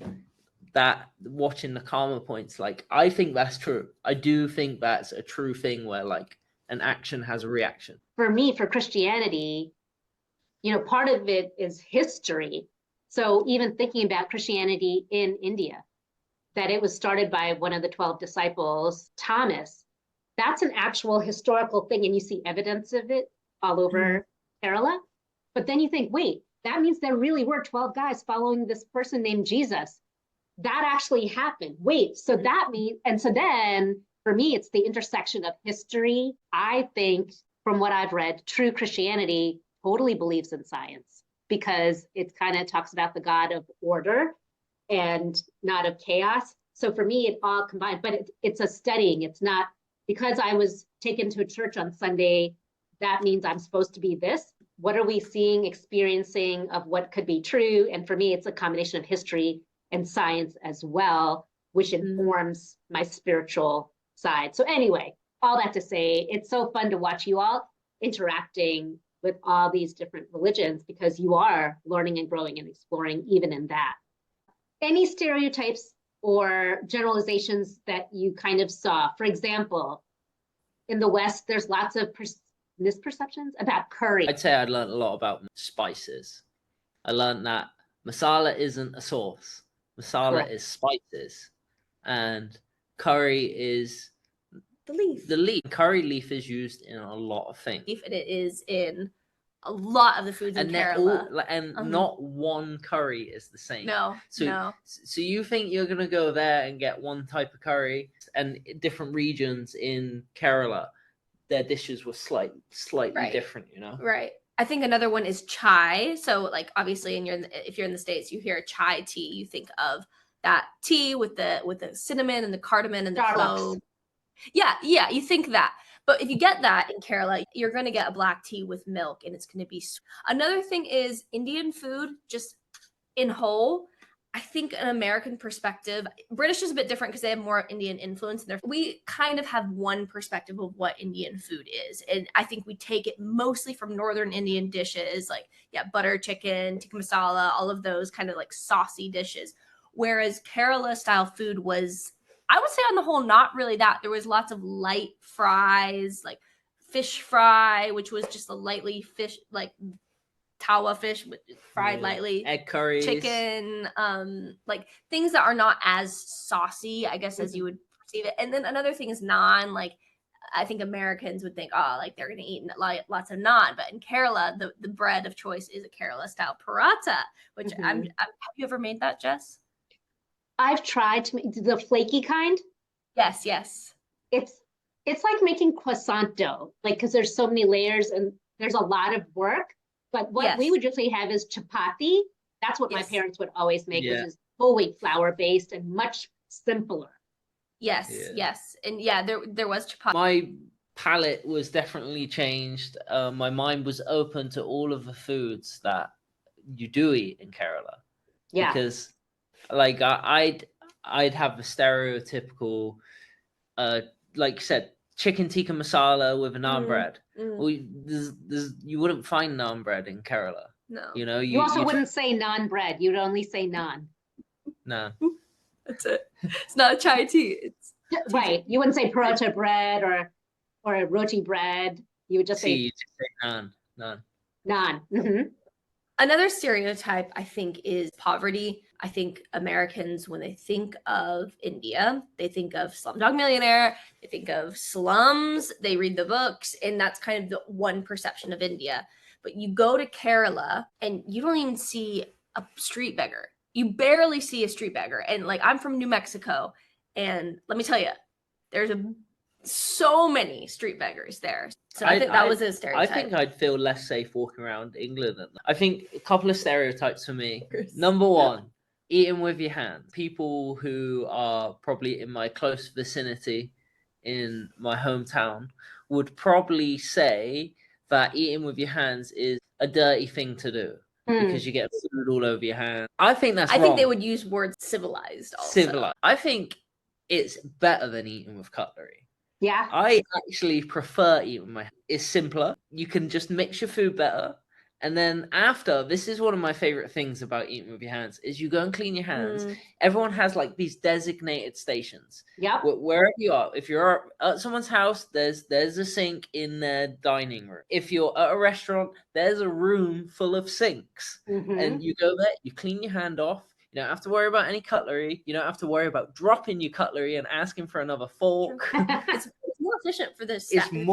that watching the karma points, like I think that's true. I do think that's a true thing where like an action has a reaction. For me, for Christianity, part of it is history. So even thinking about Christianity in India, that it was started by one of the 12 disciples, Thomas, that's an actual historical thing. And you see evidence of it all over Kerala. But then you think, wait, that means there really were 12 guys following this person named Jesus. That actually happened. Wait, so that means, and so then for me, it's the intersection of history. I think from what I've read, true Christianity totally believes in science because it kind of talks about the God of order and not of chaos. So for me, it all combined, but it's a studying. It's not because I was taken to a church on Sunday, that means I'm supposed to be this. What are we seeing, experiencing of what could be true? And for me, it's a combination of history and science as well, which informs my spiritual side. So anyway, all that to say, it's so fun to watch you all interacting with all these different religions because you are learning and growing and exploring even in that. Any stereotypes or generalizations that you kind of saw? For example, in the West, there's lots of misperceptions about curry. I'd say I learned a lot about spices. I learned that masala isn't a sauce. Masala is spices. And curry is the leaf. The leaf. Curry leaf is used in a lot of things. And it is in a lot of the foods in Kerala. Not one curry is the same. No. So you think you're going to go there and get one type of curry, and different regions in Kerala, their dishes were slightly different, Right. I think another one is chai. So like obviously if you're in the States, you hear chai tea, you think of that tea with the cinnamon and the cardamom and the clove. Yeah, you think that. But if you get that in Kerala, you're going to get a black tea with milk and it's going to be Another thing is Indian food, just in whole. I think an American perspective, British is a bit different because they have more Indian influence. We kind of have one perspective of what Indian food is. And I think we take it mostly from Northern Indian dishes, like, butter chicken, tikka masala, all of those kind of like saucy dishes. Whereas Kerala style food was, I would say on the whole, not really that. There was lots of light fries, like fish fry, which was just a lightly fish, like tawa fish fried lightly, egg curries, chicken, like things that are not as saucy, I guess, as you would perceive it. And then another thing is naan. Like I think Americans would think, oh, like they're going to eat lots of naan. But in Kerala, the bread of choice is a Kerala style paratha, which have you ever made that, Jess? I've tried to make the flaky kind. Yes. It's like making croissant dough, like, because there's so many layers and there's a lot of work. But what we would usually have is chapati. That's what my parents would always make, which is whole wheat flour based and much simpler. Yes. And there was chapati. My palate was definitely changed. My mind was open to all of the foods that you do eat in Kerala. Yeah. Because Like I'd have a stereotypical, like you said, chicken tikka masala with a naan bread. Well, you wouldn't find naan bread in Kerala. No. You know, You also wouldn't say naan bread. You'd only say naan. No. That's it. It's not chai tea. It's right. You wouldn't say paratha bread or a roti bread. You would just you say just say naan. naan. Mm-hmm. Another stereotype, I think, is poverty. I think Americans, when they think of India, they think of Slumdog Millionaire, they think of slums, they read the books, and that's kind of the one perception of India. But you go to Kerala and you don't even see a street beggar. You barely see a street beggar. And like, I'm from New Mexico, and let me tell you, there's so many street beggars there. So I think that was a stereotype. I think I'd feel less safe walking around England. I think a couple of stereotypes for me. Number one, eating with your hands. People who are probably in my close vicinity in my hometown would probably say that eating with your hands is a dirty thing to do because you get food all over your hands. I think that's wrong. I think they would use words civilized also. Civilized. I think it's better than eating with cutlery. Yeah. I actually prefer eating with my hands. It's simpler. You can just mix your food better. And then after, this is one of my favorite things about eating with your hands, is you go and clean your hands. Everyone has like these designated stations. Yep. Wherever you are. If you're at someone's house, there's a sink in their dining room. If you're at a restaurant, there's a room full of sinks. And you go there, you clean your hand off. You don't have to worry about any cutlery. You don't have to worry about dropping your cutlery and asking for another fork. It's more efficient for the kitchen.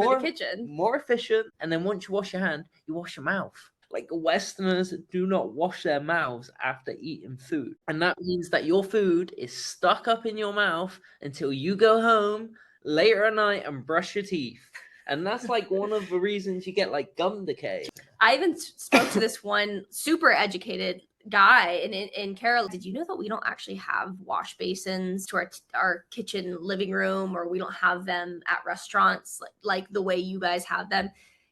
More efficient. And then once you wash your hand, you wash your mouth. Like Westerners do not wash their mouths after eating food. And that means that your food is stuck up in your mouth until you go home later at night and brush your teeth. And that's like one of the reasons you get like gum decay. I even spoke to this one super educated guy in Kerala. Did you know that we don't actually have wash basins to our kitchen living room, or we don't have them at restaurants like the way you guys have them?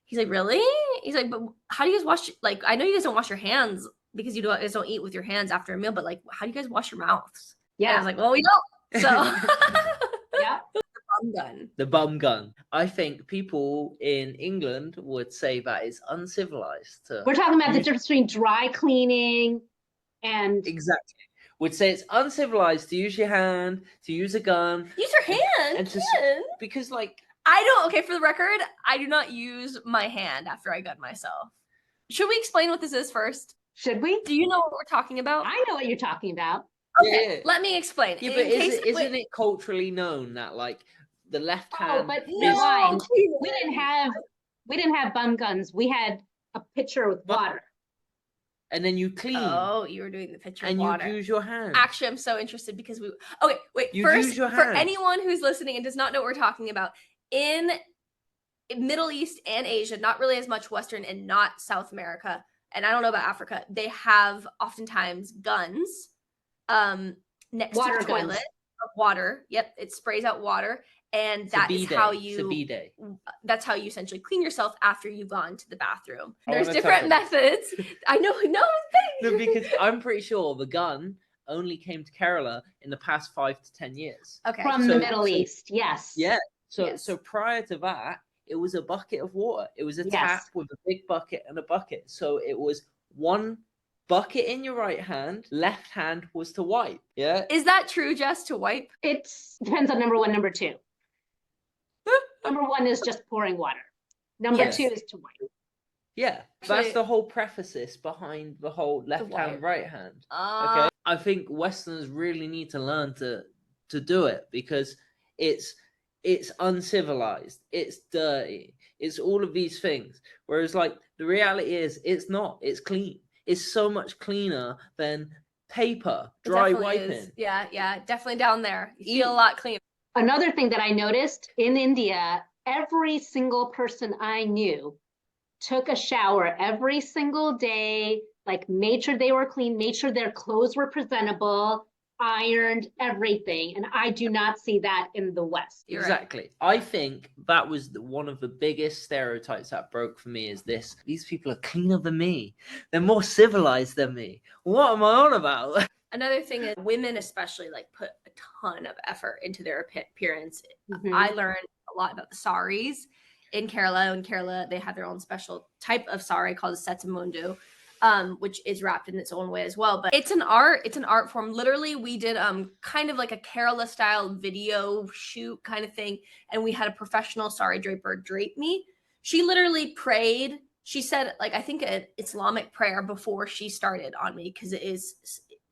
He's like, really? He's like, but how do you guys wash? Like, I know you guys don't wash your hands because you guys don't eat with your hands after a meal, but like, how do you guys wash your mouths? Yeah. And I was like, well, we don't. So yeah. The bum gun. I think people in England would say that is uncivilized. We're talking about the difference between dry cleaning and... Exactly. Would say it's uncivilized to use your hand, to use a gun. Use your hand. And because like... Okay, for the record, I do not use my hand after I gun myself. Should we explain what this is first? Should we? Do you know what we're talking about? I know what you're talking about. Okay, let me explain. Yeah, but isn't it culturally known that like the left hand? But no, we didn't have bum guns. We had a pitcher with water. And then you clean. Oh, you were doing the pitcher of water. And you use your hand. Actually, I'm so interested because first, for anyone who's listening and does not know what we're talking about, in Middle East and Asia, not really as much Western and not South America, and I don't know about Africa, they have oftentimes guns next to the toilet of water. Yep, it sprays out water, and that's how you essentially clean yourself after you've gone to the bathroom. There's different methods. I know, no, because I'm pretty sure the gun only came to Kerala in the past 5 to 10 years. Okay, from the Middle East, yes. Yeah. So prior to that, it was a bucket of water. It was a tap with a big bucket and a bucket. So it was one bucket in your right hand, left hand was to wipe. Yeah. Is that true, Jess, to wipe? It depends on number one, number two. Number one is just pouring water. Number two is to wipe. Yeah. That's the whole preface behind the whole left hand, right hand. Okay. I think Westerners really need to learn to do it because it's uncivilized, it's dirty, it's all of these things. Whereas like the reality is it's not, it's clean. It's so much cleaner than paper, dry wiping. Is. Yeah, definitely down there. You feel a lot cleaner. Another thing that I noticed in India, every single person I knew took a shower every single day, like made sure they were clean, made sure their clothes were presentable, ironed, everything. And I do not see that in the West. Exactly. Right. I think that was one of the biggest stereotypes that broke for me is this. These people are cleaner than me. They're more civilized than me. What am I on about? Another thing is women especially like put a ton of effort into their appearance. Mhm. I learned a lot about the saris in Kerala. In Kerala, they have their own special type of sari called a setamundu, which is wrapped in its own way as well. But it's an art form. Literally, we did kind of like a Kerala style video shoot kind of thing, and we had a professional sari draper drape me. She literally prayed. She said, like, I think an Islamic prayer before she started on me, because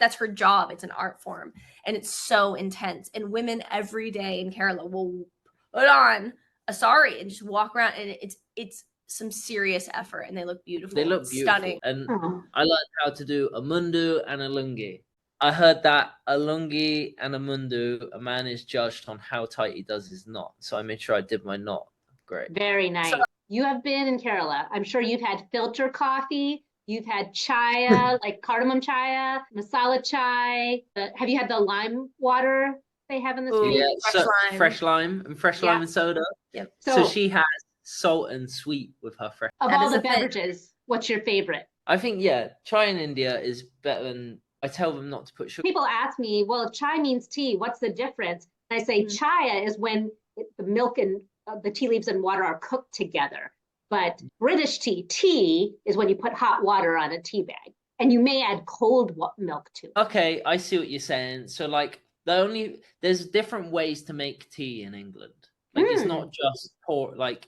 that's her job. It's an art form, and it's so intense. And women every day in Kerala will put on a sari and just walk around, and it's some serious effort, and they look beautiful. They look beautiful. Stunning. And Oh. I learned how to do a mundu and a lungi. I heard that a lungi and a mundu, a man is judged on how tight he does his knot. So I made sure I did my knot. Great. Very nice. You have been in Kerala. I'm sure you've had filter coffee. You've had chaya, like cardamom chaya, masala chai. Have you had the lime water they have in the Ooh, street? Yeah, fresh lime. fresh lime and soda. Yep. So she has salt and sweet with her fresh. Of That all is the a thing. beverages, what's your favorite? I think, yeah, chai in India is better than, I tell them not to put sugar. People ask me, well, chai means tea. What's the difference? And I say chaya is when the milk and the tea leaves and water are cooked together. But British tea is when you put hot water on a tea bag. And you may add cold milk too. Okay, I see what you're saying. So like there's different ways to make tea in England. Like it's not just pour, like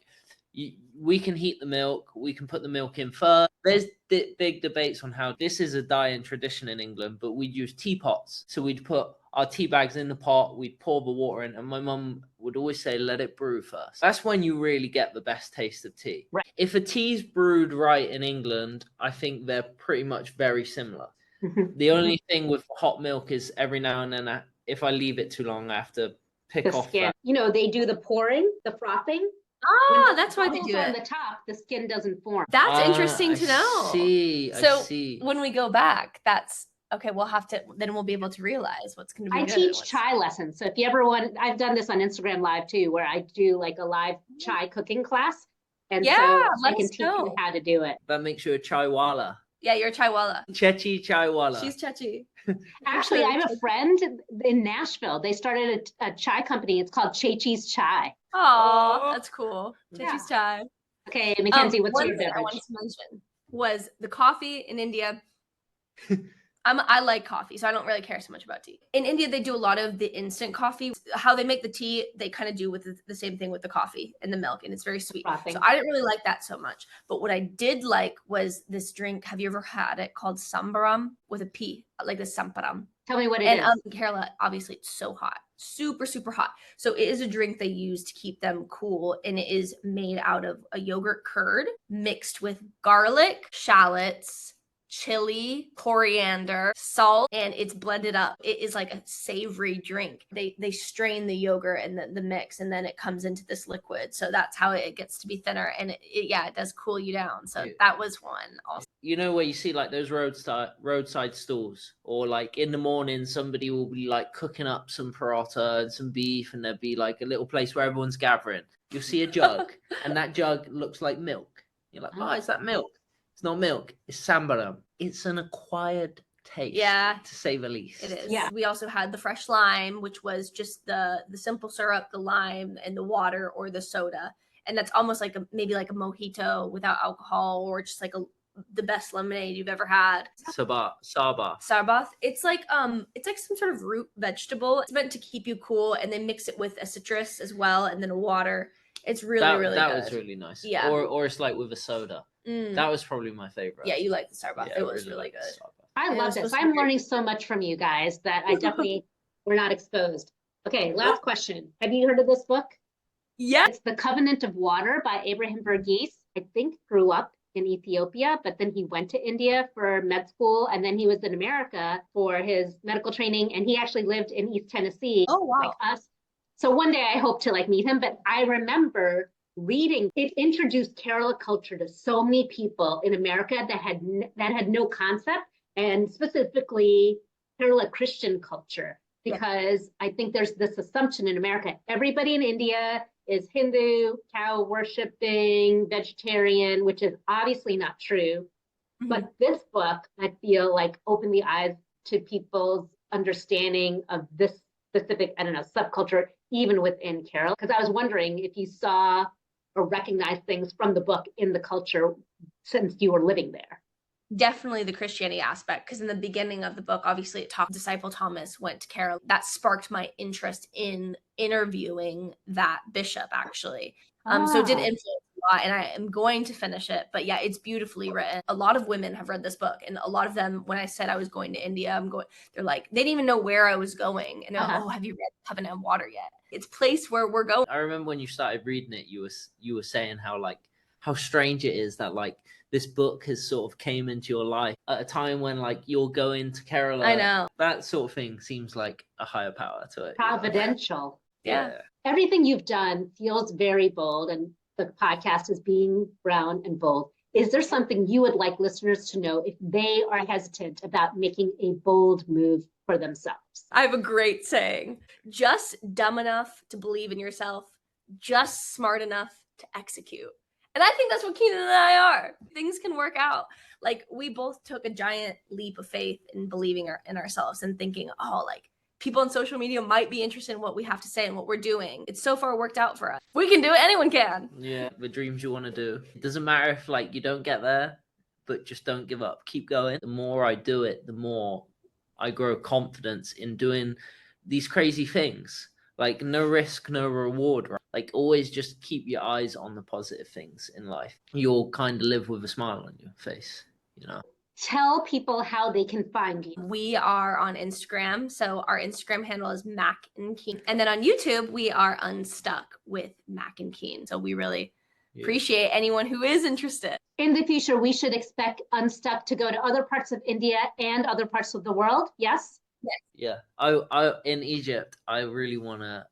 we can heat the milk, we can put the milk in first. There's big debates on how this is a dying tradition in England, but we'd use teapots. So we'd put our tea bags in the pot, we'd pour the water in, and my mum would always say, let it brew first. That's when you really get the best taste of tea. Right. If a tea's brewed right in England, I think they're pretty much very similar. The only thing with hot milk is every now and then, if I leave it too long, I have to pick The off skin. that. You know, they do the pouring, the frothing. Oh, that's why they bubbles do are on it. the top, the skin doesn't form. That's interesting to know. I So see. when we go back, that's okay. We'll be able to realize what's going to be I good. teach chai lessons. So if you ever want, I've done this on Instagram Live too, where I do like a live chai cooking class. And so I let can us teach know. you how to do it. That makes you a chaiwala. Yeah, you're a chaiwala. Chechi chaiwala. She's Chachi. Actually, I have a friend in Nashville. They started a chai company. It's called Chechi's Chai. Oh, that's cool. Yeah. Chachi's chai. Okay, Mackenzie, what's one your thing I beverage? wanted to mention was the coffee in India. I like coffee, so I don't really care so much about tea. In India, they do a lot of the instant coffee. How they make the tea, they kind of do with the same thing with the coffee and the milk, and it's very sweet. Frothing. So I didn't really like that so much. But what I did like was this drink. Have you ever had it called sambaram with a P, like the samparam? Tell me what it And is. in Kerala, obviously, it's so hot, super, super hot. So it is a drink they use to keep them cool, and it is made out of a yogurt curd mixed with garlic, shallots, chili, coriander, salt, and it's blended up. It is like a savory drink. They strain the yogurt and the mix, and then it comes into this liquid. So that's how it gets to be thinner, and it does cool you down. So that was one also. You know where you see like those roadside stalls, or like in the morning somebody will be like cooking up some paratha and some beef, and there'll be like a little place where everyone's gathering. You'll see a jug, and that jug looks like milk. You're like, oh, is that milk? It's not milk. It's sambaram. It's an acquired taste, to say the least. It is. Yeah. We also had the fresh lime, which was just the simple syrup, the lime, and the water or the soda, and that's almost like maybe like a mojito without alcohol, or just like the best lemonade you've ever had. Sarbath. It's like some sort of root vegetable. It's meant to keep you cool, and they mix it with a citrus as well, and then a water. It's really good. That was really nice. Yeah. Or it's like with a soda. That was probably my favorite. Yeah, you like the Sarbath. Yeah, it was really good. I love this. I'm learning so much from you guys that I definitely were not exposed. Okay, last question. Have you heard of this book? Yeah. It's The Covenant of Water by Abraham Verghese. I think grew up in Ethiopia, but then he went to India for med school, and then he was in America for his medical training, and he actually lived in East Tennessee, like us. So one day I hope to like meet him, but I remember reading, it introduced Kerala culture to so many people in America that had no concept, and specifically Kerala Christian culture, because I think there's this assumption in America, everybody in India is Hindu, cow worshiping, vegetarian, which is obviously not true. But this book, I feel like opened the eyes to people's understanding of this specific, I don't know, subculture, even within Carol? Because I was wondering if you saw or recognized things from the book in the culture since you were living there. Definitely the Christianity aspect, because in the beginning of the book, obviously it talked disciple Thomas went to Carol. That sparked my interest in interviewing that bishop, actually. So it did influence a lot, and I am going to finish it. But yeah, it's beautifully written. A lot of women have read this book, and a lot of them, when I said I was going to India, they're like, they didn't even know where I was going. And they're like, oh, have you read Covenant of Water yet? It's place where we're going. I remember when you started reading it, you were saying how strange it is that like this book has sort of came into your life at a time when like you're going to Kerala. I know. That sort of thing seems like a higher power to it. Providential. Yeah. Everything you've done feels very bold, and the podcast is Being Brown and Bold. Is there something you would like listeners to know if they are hesitant about making a bold move for themselves? I have a great saying: just dumb enough to believe in yourself, just smart enough to execute. And I think that's what Keenan and I are. Things can work out. Like, we both took a giant leap of faith in believing in ourselves and thinking, oh, like, people on social media might be interested in what we have to say and what we're doing. It's so far worked out for us. We can do it. Anyone can. Yeah, the dreams you want to do. It doesn't matter if like you don't get there, but just don't give up. Keep going. The more I do it, the more I grow confidence in doing these crazy things. Like, no risk, no reward, right? Like, always just keep your eyes on the positive things in life. You'll kind of live with a smile on your face, you know? Tell people how they can find you. We are on Instagram. So our Instagram handle is Mack&Keen. And then on YouTube, we are Unstuck with Mack&Keen. So we really appreciate anyone who is interested. In the future, we should expect Unstuck to go to other parts of India and other parts of the world. Yes? Yeah. I in Egypt, I really want to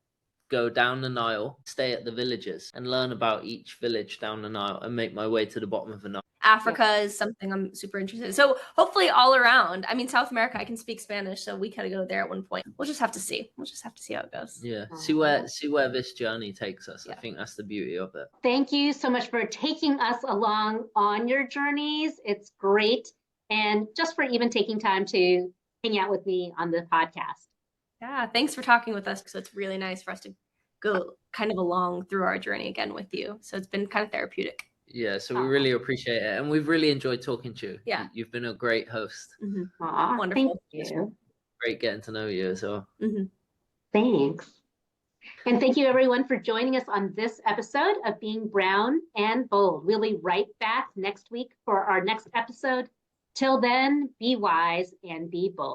go down the Nile, stay at the villages and learn about each village down the Nile and make my way to the bottom of the Nile. Africa is something I'm super interested in. So hopefully all around. I mean, South America, I can speak Spanish, so we gotta go there at one point. We'll just have to see. We'll just have to see how it goes. Yeah. See where this journey takes us. Yeah. I think that's the beauty of it. Thank you so much for taking us along on your journeys. It's great. And just for even taking time to hang out with me on the podcast. Yeah, thanks for talking with us. So it's really nice for us to go kind of along through our journey again with you. So it's been kind of therapeutic. Yeah, so we really appreciate it. And we've really enjoyed talking to you. Yeah. You've been a great host. Aw, Wonderful. Thank you. Great getting to know you as well. Thanks. And thank you everyone for joining us on this episode of Being Brown and Bold. We'll be right back next week for our next episode. Till then, be wise and be bold.